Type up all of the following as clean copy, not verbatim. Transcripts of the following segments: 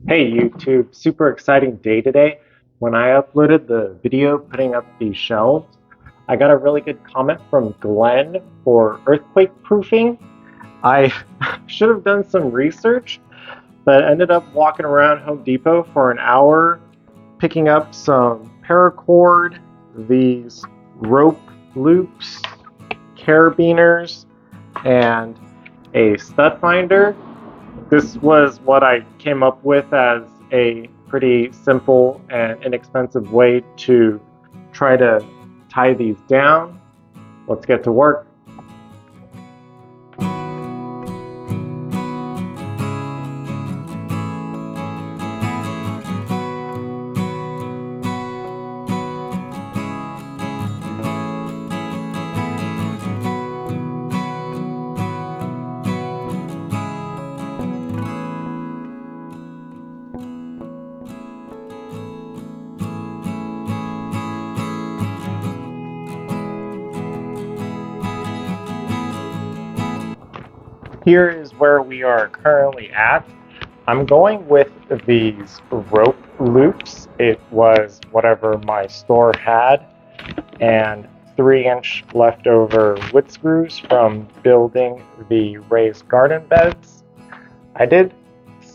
Hey YouTube, super exciting day today. When I uploaded the video putting up these shelves, I got a really good comment from Glenn for earthquake proofing. I should have done some research, but ended up walking around Home Depot for an hour, picking up some paracord, these rope loops, carabiners, and a stud finder. This was what I came up with as a pretty simple and inexpensive way to try to tie these down. Let's get to work. Here is where we are currently at. I'm going with these rope loops. It was whatever my store had, and 3-inch leftover wood screws from building the raised garden beds. I did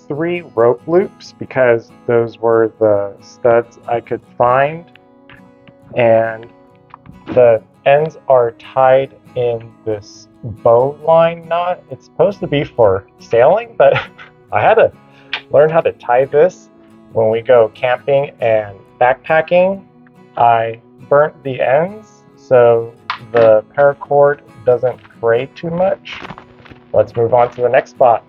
3 rope loops because those were the studs I could find, and the ends are tied in this bowline knot. It's supposed to be for sailing, but I had to learn how to tie this when we go camping and backpacking. I burnt the ends so the paracord doesn't fray too much. Let's move on to the next spot.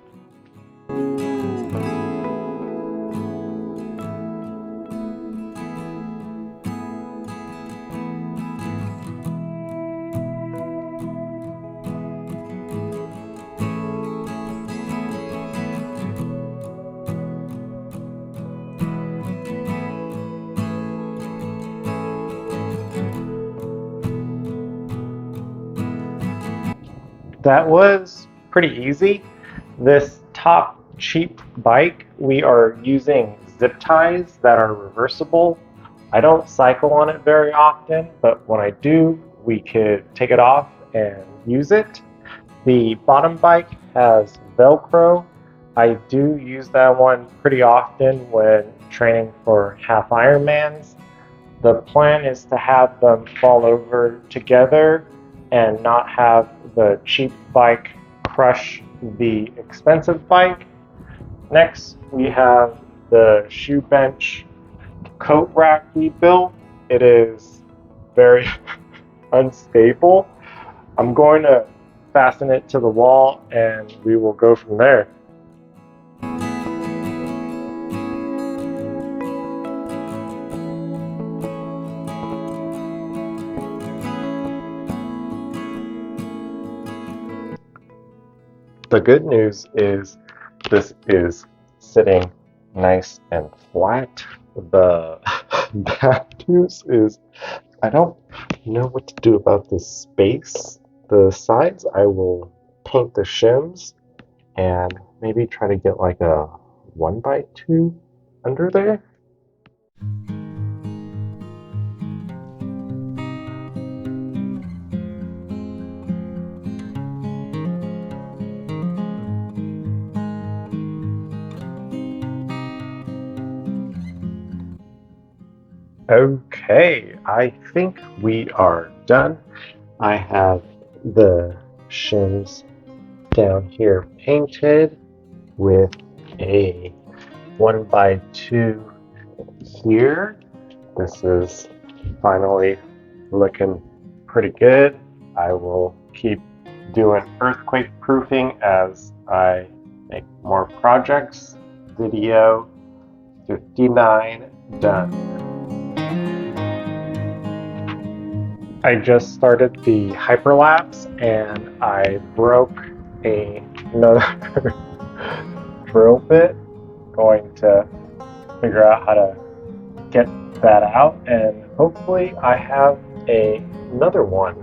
That was pretty easy. This top cheap bike, we are using zip ties that are reversible. I don't cycle on it very often, but when I do, we could take it off and use it. The bottom bike has Velcro. I do use that one pretty often when training for half Ironmans. The plan is to have them fall over together and not have the cheap bike crush the expensive bike. Next, we have the shoe bench coat rack we built. It is very unstable. I'm going to fasten it to the wall and we will go from there. The good news is this is sitting nice and flat. The bad news is I don't know what to do about this space. The sides, I will paint the shims and maybe try to get like a 1x2 under there. Okay, I think we are done. I have the shims down here painted with a 1x2 here. This is finally looking pretty good. I will keep doing earthquake proofing as I make more projects. Video 59 done. I just started the hyperlapse and I broke another drill bit. Going to figure out how to get that out, and hopefully I have another one